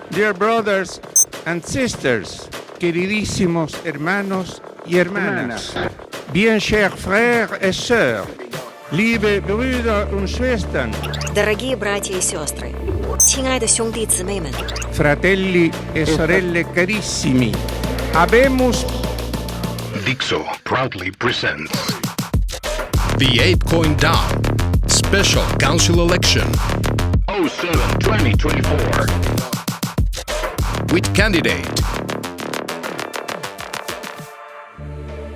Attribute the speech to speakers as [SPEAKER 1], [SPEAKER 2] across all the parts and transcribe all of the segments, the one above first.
[SPEAKER 1] Dear brothers and sisters, queridísimos hermanos y hermanas, bien chers frères et sœurs, liebe Brüder und Schwestern,
[SPEAKER 2] Дорогие братья и сестры, 亲爱的兄弟姊妹们，
[SPEAKER 1] fratelli e sorelle carissimi, habemus
[SPEAKER 3] Dixo proudly presents the ApeCoin DAO Special Council Election 07-2024 with candidate.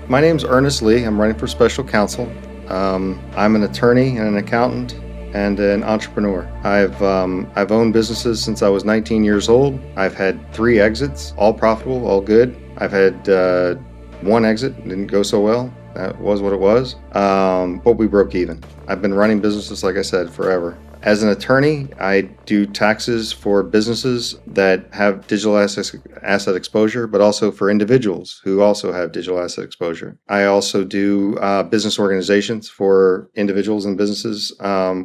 [SPEAKER 4] My name's Ernest Lee. I'm running for special counsel. I'm an attorney and an accountant and an entrepreneur. I've owned businesses since I was 19 years old. I've had 3 exits, all profitable, all good. I've had 1 exit, didn't go so well. That was what it was. But we broke even. I've been running businesses, like I said, forever. As an attorney, I do taxes for businesses that have digital asset exposure, but also for individuals who also have digital asset exposure. I also do business organizations for individuals and businesses.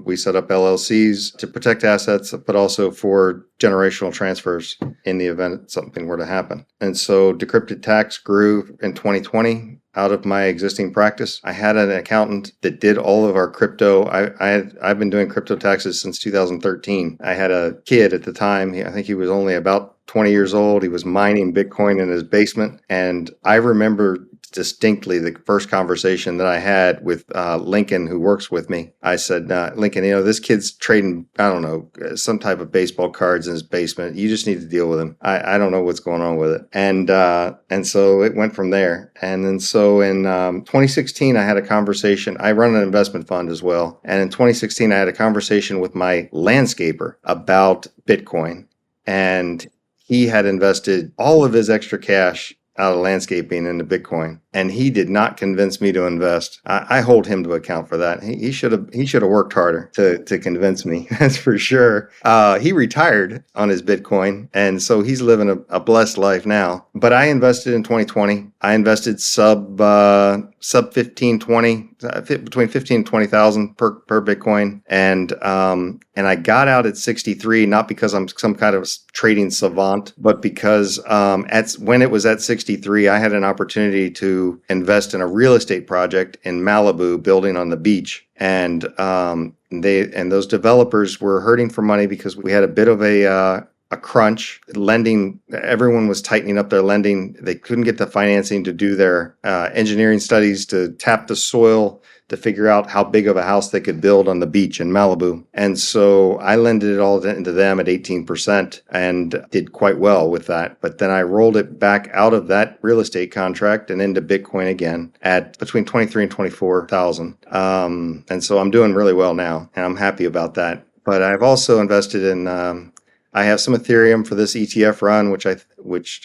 [SPEAKER 4] We set up LLCs to protect assets, but also for generational transfers in the event something were to happen. And so Decrypted Tax grew in 2020. Out of my existing practice, I had an accountant that did all of our crypto. I've been doing crypto taxes since 2013. I had a kid at the time. I think he was only about 20 years old. He was mining Bitcoin in his basement. And I remember distinctly the first conversation that I had with Lincoln, who works with me. I said, Lincoln, this kid's trading, I don't know, some type of baseball cards in his basement. You just need to deal with him. I don't know what's going on with it. And so it went from there. And then so in 2016, I had a conversation. I run an investment fund as well. And in 2016, I had a conversation with my landscaper about Bitcoin. And he had invested all of his extra cash out of landscaping into Bitcoin, and he did not convince me to invest. I hold him to account for that. He should have worked harder to convince me. That's for sure. He retired on his Bitcoin, and so he's living a blessed life now. But I invested in 2020. I invested sub 15, 20, between 15 and 20,000 per Bitcoin, and I got out at 63, not because I'm some kind of trading savant, but because when it was at 63, I had an opportunity to invest in a real estate project in Malibu, building on the beach, and those developers were hurting for money because we had a bit of a crunch. Lending, everyone was tightening up their lending. They couldn't get the financing to do their engineering studies to tap the soil to figure out how big of a house they could build on the beach in Malibu. And so I lended it all into them at 18% and did quite well with that. But then I rolled it back out of that real estate contract and into Bitcoin again at between 23 and 24,000. And so I'm doing really well now, and I'm happy about that. But I've also invested in I have some Ethereum for this ETF run, which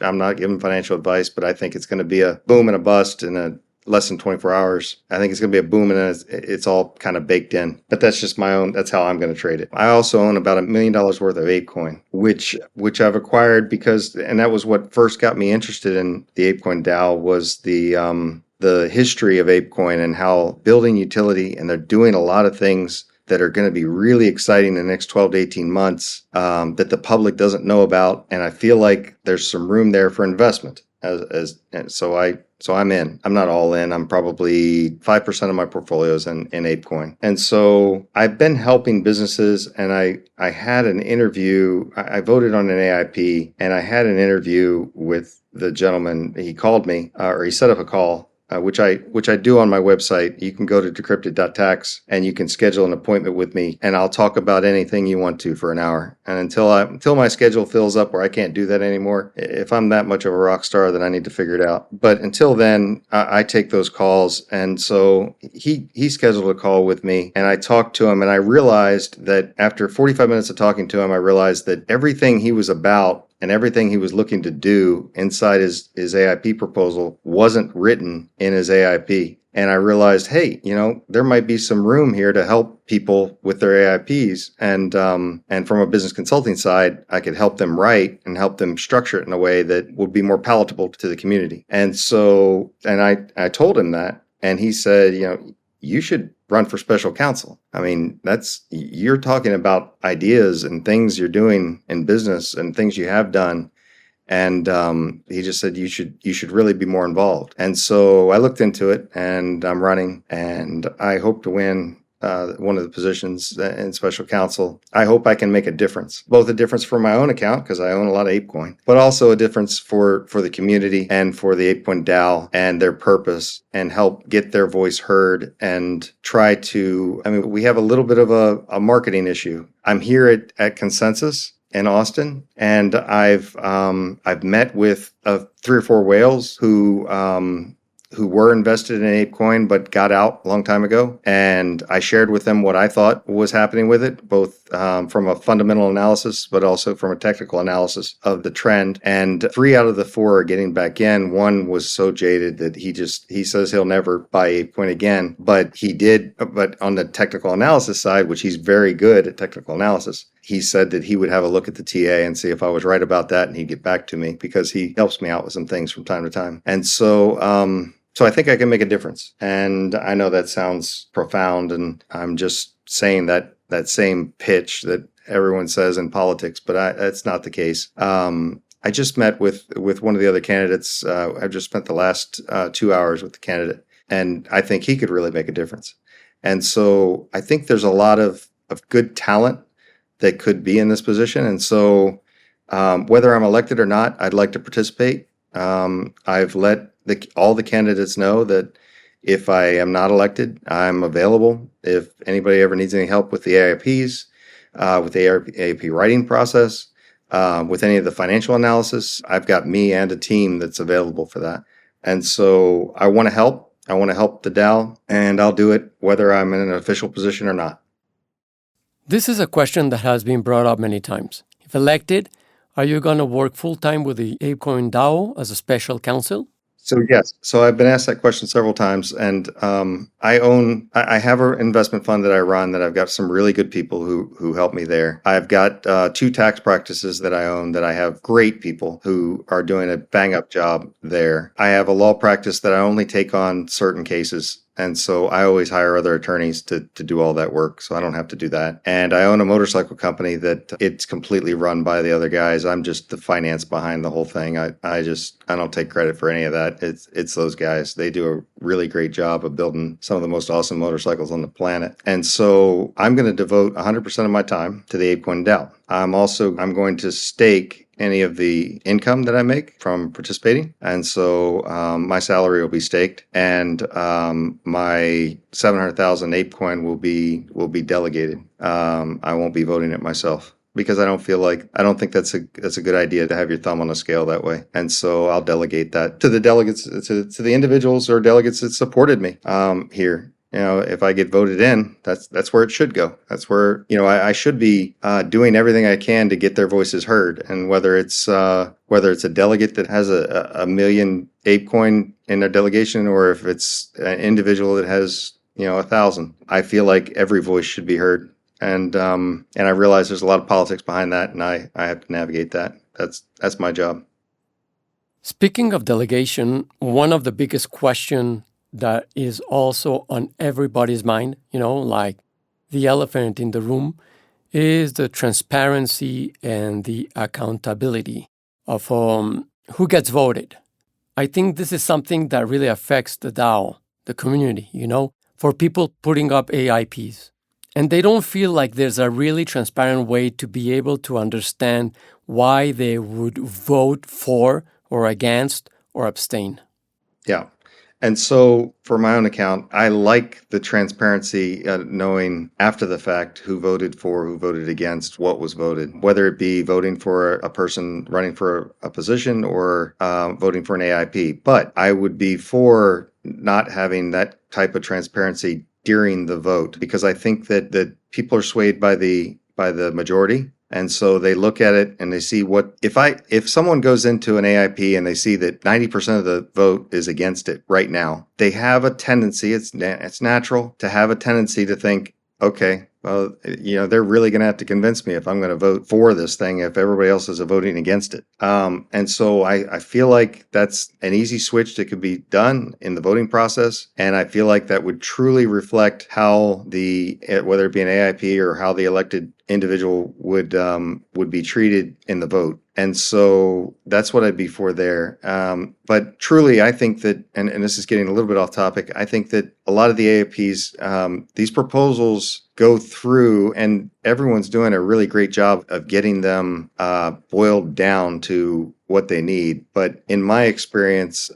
[SPEAKER 4] I'm not giving financial advice, but I think it's going to be a boom and a bust in less than 24 hours. I think it's going to be a boom, and it's all kind of baked in. But that's just my own. That's how I'm going to trade it. I also own about $1 million worth of ApeCoin, which I've acquired and that was what first got me interested in the ApeCoin DAO was the history of ApeCoin and how building utility, and they're doing a lot of things that are going to be really exciting in the next 12 to 18 months that the public doesn't know about. And I feel like there's some room there for investment. So I'm in. I'm not all in. I'm probably 5% of my portfolio is in ApeCoin. And so I've been helping businesses, and I had an interview. I voted on an AIP, and I had an interview with the gentleman. He called me, or he set up a call. Which I do on my website. You can go to decrypted.tax and you can schedule an appointment with me, and I'll talk about anything you want to for an hour. And until my schedule fills up where I can't do that anymore, if I'm that much of a rock star, then I need to figure it out. But until then, I take those calls. And so he scheduled a call with me, and I talked to him, and I realized that after 45 minutes of talking to him, I realized that everything he was about and everything he was looking to do inside his AIP proposal wasn't written in his AIP. And I realized, hey, there might be some room here to help people with their AIPs. And from a business consulting side, I could help them write and help them structure it in a way that would be more palatable to the community. And so, I told him that, and he said, you should run for special counsel. I mean, you're talking about ideas and things you're doing in business and things you have done. And he just said, you should really be more involved. And so I looked into it, and I'm running, and I hope to win one of the positions in special counsel. I hope I can make a difference, both a difference for my own account, because I own a lot of ApeCoin, but also a difference for the community and for the ApeCoin DAO and their purpose, and help get their voice heard and try to, I mean, we have a little bit of a marketing issue. I'm here at Consensus in Austin, and I've met with 3 or 4 whales who were invested in ApeCoin but got out a long time ago, and I shared with them what I thought was happening with it, both from a fundamental analysis but also from a technical analysis of the trend. And 3 out of the 4 are getting back in. One was so jaded that he says he'll never buy ApeCoin again, but he did. But on the technical analysis side, which he's very good at technical analysis, he said that he would have a look at the TA and see if I was right about that, and he'd get back to me, because he helps me out with some things from time to time. And so I think I can make a difference. And I know that sounds profound, and I'm just saying that same pitch that everyone says in politics, but that's not the case. I just met with one of the other candidates. I've just spent the last 2 hours with the candidate, and I think he could really make a difference. And so I think there's a lot of good talent that could be in this position. And so whether I'm elected or not, I'd like to participate. I've let all the candidates know that if I am not elected, I'm available. If anybody ever needs any help with the AIPs, with the AIP writing process, with any of the financial analysis, I've got me and a team that's available for that. And so I want to help. I want to help the DAO, and I'll do it whether I'm in an official position or not.
[SPEAKER 5] This is a question that has been brought up many times. If elected, are you going to work full-time with the ApeCoin DAO as a special counsel?
[SPEAKER 4] So yes. So I've been asked that question several times, and I have an investment fund that I run that I've got some really good people who help me there. I've got 2 tax practices that I own that I have great people who are doing a bang-up job there. I have a law practice that I only take on certain cases. And so I always hire other attorneys to do all that work, so I don't have to do that. And I own a motorcycle company that it's completely run by the other guys. I'm just the finance behind the whole thing. I don't take credit for any of that. It's those guys. They do a really great job of building some of the most awesome motorcycles on the planet. And so I'm going to devote 100% of my time to the ApeCoin DAO. I'm going to stake any of the income that I make from participating. And so my salary will be staked, and my 700,000 ApeCoin will be delegated. I won't be voting it myself, because I don't think that's a good idea to have your thumb on a scale that way. And so I'll delegate that to the delegates, to the individuals or delegates that supported me here. If I get voted in, that's where it should go. That's where, I should be doing everything I can to get their voices heard. And whether it's a delegate that has a million ApeCoin in their delegation, or if it's an individual that has 1,000, I feel like every voice should be heard. And I realize there's a lot of politics behind that, and I have to navigate that. That's my job.
[SPEAKER 5] Speaking of delegation, one of the biggest questions that is also on everybody's mind, like the elephant in the room, is the transparency and the accountability of who gets voted. I think this is something that really affects the DAO, the community, for people putting up AIPs. And they don't feel like there's a really transparent way to be able to understand why they would vote for or against or abstain.
[SPEAKER 4] Yeah. And so for my own account, I like the transparency, knowing after the fact who voted for, who voted against, what was voted, whether it be voting for a person running for a position or voting for an AIP. But I would be for not having that type of transparency during the vote, because I think that people are swayed by the majority. And so they look at it and they see if someone goes into an AIP and they see that 90% of the vote is against it right now, they have a tendency, it's natural to have a tendency to think, okay, well, they're really going to have to convince me if I'm going to vote for this thing if everybody else is voting against it. And so I feel like that's an easy switch that could be done in the voting process. And I feel like that would truly reflect how whether it be an AIP or how the elected individual would be treated in the vote. And so that's what I'd be for there. But truly, I think that, and this is getting a little bit off topic, I think that a lot of the AIPs, these proposals go through, and everyone's doing a really great job of getting them boiled down to what they need. But in my experience,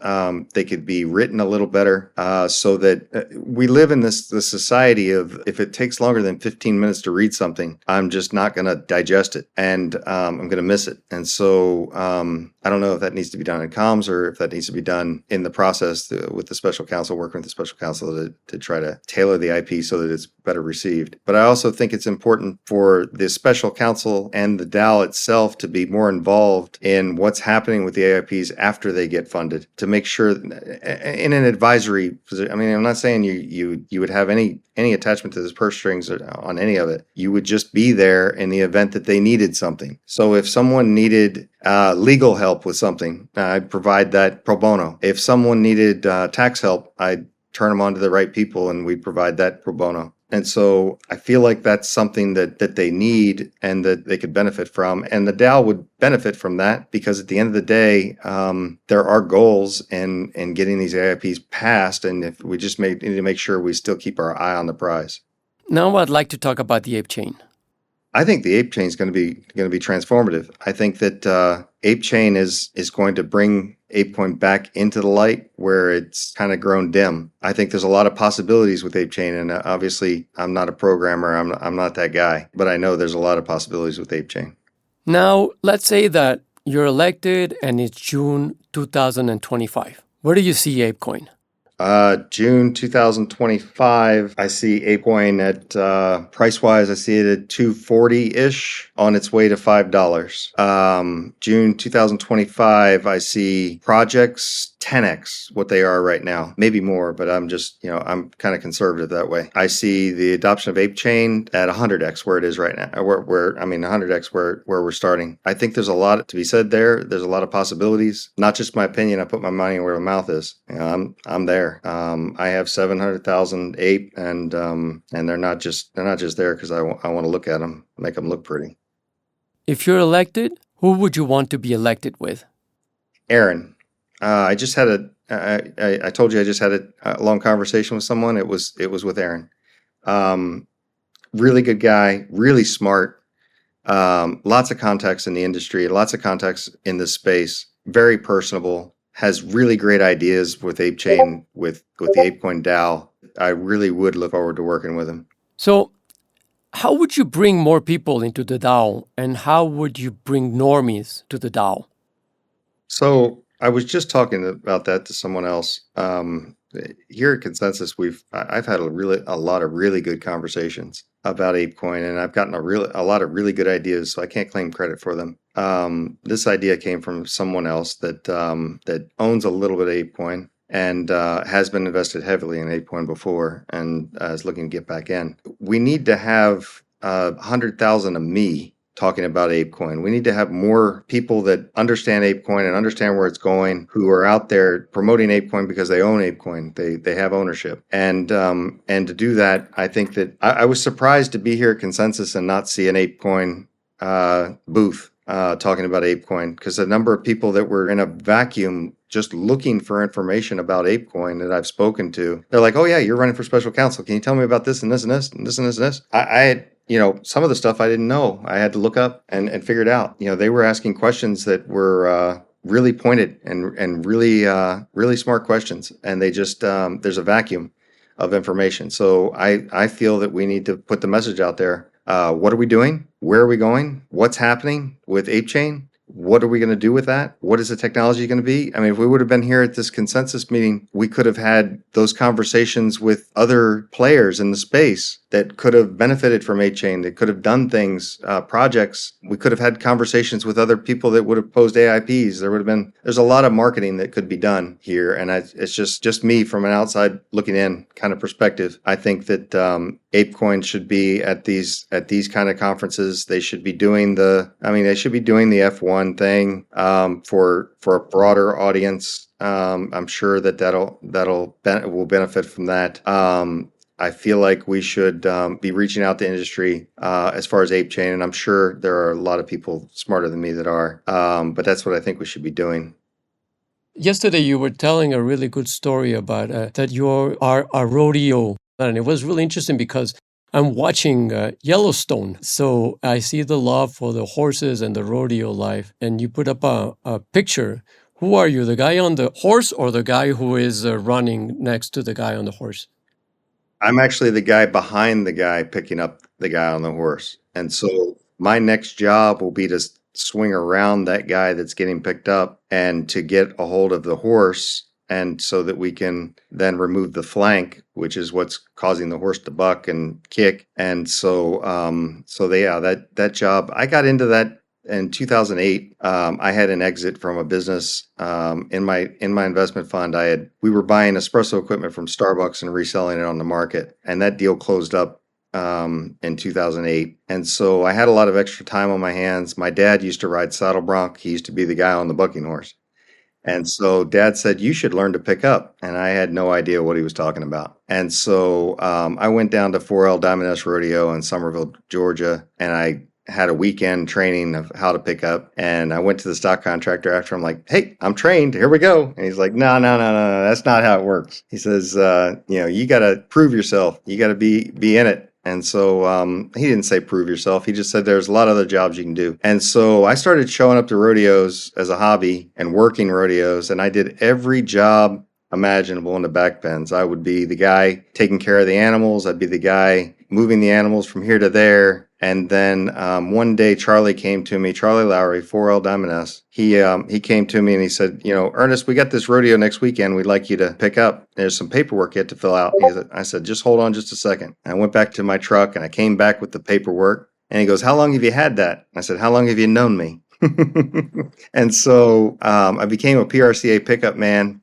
[SPEAKER 4] they could be written a little better so that we live in this society of if it takes longer than 15 minutes to read something, I'm just not going to digest it and I'm going to miss it. And so I don't know if that needs to be done in comms or if that needs to be done in the process with the special counsel, working with the special counsel to try to tailor the IP so that it's better received. But I also think it's important for the special counsel and the DAO itself to be more involved in what's happening with the AIPs after they get funded to make sure in an advisory position. I mean, I'm not saying you would have any attachment to this purse strings on any of it. You would just be there in the event that they needed something. So if someone needed legal help with something, I'd provide that pro bono. If someone needed tax help, I'd turn them on to the right people and we'd provide that pro bono. And so I feel like that's something that they need and that they could benefit from. And the DAO would benefit from that because at the end of the day, there are goals in getting these AIPs passed. And if we just need to make sure we still keep our eye on the prize.
[SPEAKER 5] Now I'd like to talk about the Ape Chain.
[SPEAKER 4] I think the Ape Chain is going to be transformative. I think that Ape Chain is going to bring ApeCoin back into the light where it's kind of grown dim. I think there's a lot of possibilities with Ape Chain, and obviously I'm not a programmer. I'm not that guy, but I know there's a lot of possibilities with Ape Chain.
[SPEAKER 5] Now let's say that you're elected and it's June 2025. Where do you see ApeCoin?
[SPEAKER 4] June 2025, I see ApeCoin at price-wise, I see it at $240-ish on its way to $5. June 2025, I see projects 10x what they are right now, maybe more, but I'm just, I'm kind of conservative that way. I see the adoption of ApeChain at 100x where it is right now, 100x where we're starting. I think there's a lot to be said there. There's a lot of possibilities, not just my opinion. I put my money where my mouth is. I'm there. I have 700,000 ape, and they're not just there because I want to look at them, make them look pretty.
[SPEAKER 5] If you're elected, who would you want to be elected with?
[SPEAKER 4] Aaron. I just had I told you I just had a long conversation with someone. It was with Aaron. Really good guy, really smart. Lots of contacts in the industry, lots of contacts in this space. Very personable. Has really great ideas with ApeChain, with the ApeCoin DAO. I really would look forward to working with him.
[SPEAKER 5] So, how would you bring more people into the DAO, and how would you bring normies to the DAO?
[SPEAKER 4] So I was just talking about that to someone else. Here at Consensus, I've had a lot of really good conversations about ApeCoin, and I've gotten a lot of really good ideas. So I can't claim credit for them. This idea came from someone else that owns a little bit of ApeCoin and has been invested heavily in ApeCoin before and is looking to get back in. We need to have 100,000 of me talking about ApeCoin. We need to have more people that understand ApeCoin and understand where it's going, who are out there promoting ApeCoin because they own ApeCoin. They have ownership. And to do that, I think that I was surprised to be here at Consensus and not see an ApeCoin booth talking about ApeCoin, because the number of people that were in a vacuum just looking for information about ApeCoin that I've spoken to, they're like, oh yeah, you're running for special counsel. Can you tell me about this and this and this and this and this and this? I had some of the stuff I didn't know. I had to look up and figure it out. They were asking questions that were really pointed and really smart questions. And they just, there's a vacuum of information. So I feel that we need to put the message out there. What are we doing? Where are we going? What's happening with ApeChain? what are we going to do with that? What is the technology going to be? I mean, if we would have been here at this consensus meeting, we could have had those conversations with other players in the space that could have benefited from 8chain, that could have done things, projects. We could have had conversations with other people that would have posed AIPs. There's a lot of marketing that could be done here. And it's just me from an outside looking in kind of perspective. I think that ApeCoin should be at these kind of conferences. They should be doing the F1 thing for a broader audience. I'm sure that will benefit from that. I feel like we should be reaching out to industry as far as ApeChain, and I'm sure there are a lot of people smarter than me that are. But that's what I think we should be doing.
[SPEAKER 5] Yesterday, you were telling a really good story about that you are a rodeo. And it was really interesting because I'm watching Yellowstone. So I see the love for the horses and the rodeo life. And you put up a picture. Who are you, the guy on the horse or the guy who is running next to the guy on the horse?
[SPEAKER 4] I'm actually the guy behind the guy picking up the guy on the horse. And so my next job will be to swing around that guy that's getting picked up and to get a hold of the horse, and so that we can then remove the flank, which is what's causing the horse to buck and kick. And so that job, I got into that in 2008. I had an exit from a business in my investment fund. We were buying espresso equipment from Starbucks and reselling it on the market, and that deal closed up in 2008. And so I had a lot of extra time on my hands. My dad used to ride saddle bronc. He used to be the guy on the bucking horse. And so Dad said, you should learn to pick up. And I had no idea what he was talking about. And so I went down to 4L Diamond S Rodeo in Somerville, Georgia, and I had a weekend training of how to pick up. And I went to the stock contractor after. I'm like, hey, I'm trained. Here we go. And he's like, no. That's not how it works. He says, you got to prove yourself. You got to be in it. And so he didn't say prove yourself. He just said there's a lot of other jobs you can do. And so I started showing up to rodeos as a hobby and working rodeos. And I did every job imaginable in the back bends. I would be the guy taking care of the animals. I'd be the guy moving the animals from here to there. And then one day Charlie came to me, Charlie Lowry, 4L Diamond S. He came to me and he said, Ernest, we got this rodeo next weekend. We'd like you to pick up. There's some paperwork you have to fill out. I said, just hold on just a second. And I went back to my truck and I came back with the paperwork. And he goes, how long have you had that? I said, how long have you known me? And so I became a PRCA pickup man,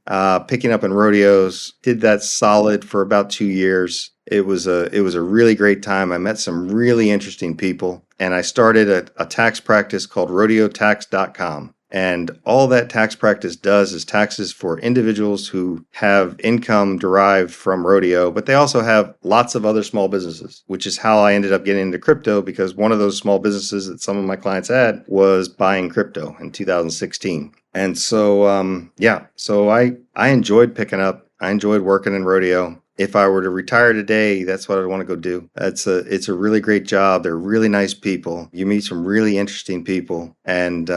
[SPEAKER 4] picking up in rodeos. Did that solid for about 2 years. It was a really great time. I met some really interesting people, and I started a tax practice called rodeotax.com. And all that tax practice does is taxes for individuals who have income derived from rodeo, but they also have lots of other small businesses, which is how I ended up getting into crypto, because one of those small businesses that some of my clients had was buying crypto in 2016. And so, so I enjoyed picking up. I enjoyed working in rodeo. If I were to retire today, that's what I'd want to go do. It's a really great job. They're really nice people. You meet some really interesting people, and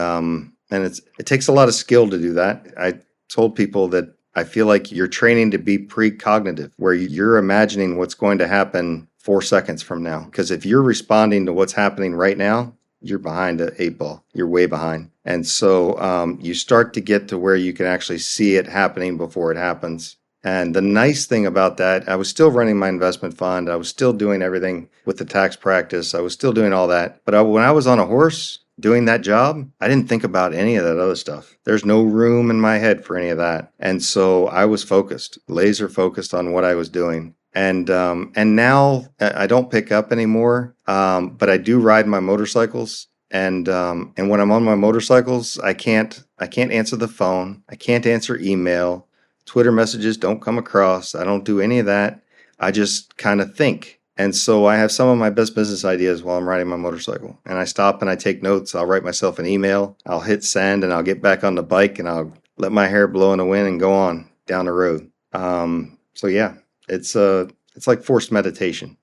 [SPEAKER 4] it takes a lot of skill to do that. I told people that I feel like you're training to be precognitive, where you're imagining what's going to happen 4 seconds from now. Because if you're responding to what's happening right now, you're behind the 8 ball. You're way behind. And so you start to get to where you can actually see it happening before it happens. And the nice thing about that, I was still running my investment fund. I was still doing everything with the tax practice. I was still doing all that. But when I was on a horse doing that job, I didn't think about any of that other stuff. There's no room in my head for any of that. And so I was focused, laser focused on what I was doing. And now I don't pick up anymore, but I do ride my motorcycles. And when I'm on my motorcycles, I can't answer the phone. I can't answer email. Twitter messages don't come across. I don't do any of that. I just kind of think. And so I have some of my best business ideas while I'm riding my motorcycle. And I stop and I take notes. I'll write myself an email. I'll hit send and I'll get back on the bike and I'll let my hair blow in the wind and go on down the road. So yeah, it's like forced meditation.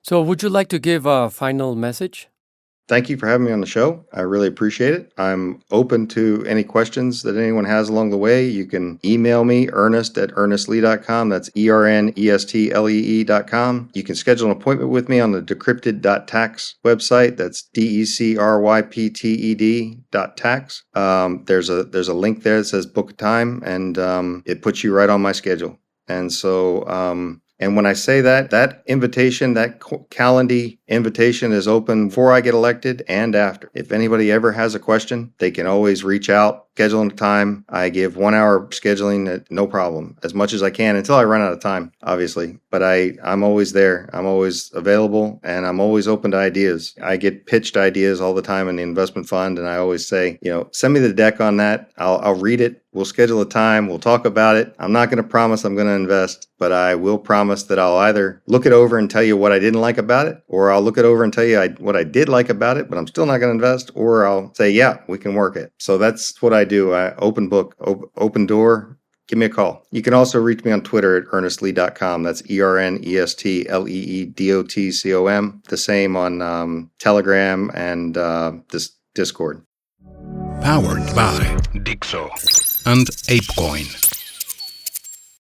[SPEAKER 5] So would you like to give a final message?
[SPEAKER 4] Thank you for having me on the show. I really appreciate it. I'm open to any questions that anyone has along the way. You can email me, Ernest at ernestlee.com. That's ERNESTLEE.com. You can schedule an appointment with me on the decrypted.tax website. That's DECRYPTED.tax. There's a link there that says book a time, and it puts you right on my schedule. And so, and when I say that invitation, that Calendly invitation is open before I get elected and after. If anybody ever has a question, they can always reach out, schedule a time. I give 1 hour scheduling at no problem, as much as I can until I run out of time, obviously. But I'm always there. I'm always available, and I'm always open to ideas. I get pitched ideas all the time in the investment fund, and I always say, send me the deck on that. I'll read it. We'll schedule a time. We'll talk about it. I'm not going to promise I'm going to invest, but I will promise that I'll either look it over and tell you what I didn't like about it, or I'll look it over and tell you what I did like about it, but I'm still not going to invest, or I'll say, yeah, we can work it. So that's what I do. I open book, open door. Give me a call. You can also reach me on Twitter at ernestlee.com. That's ERNESTLEEDOTCOM. The same on Telegram and Discord.
[SPEAKER 3] Powered by Dixo and ApeCoin.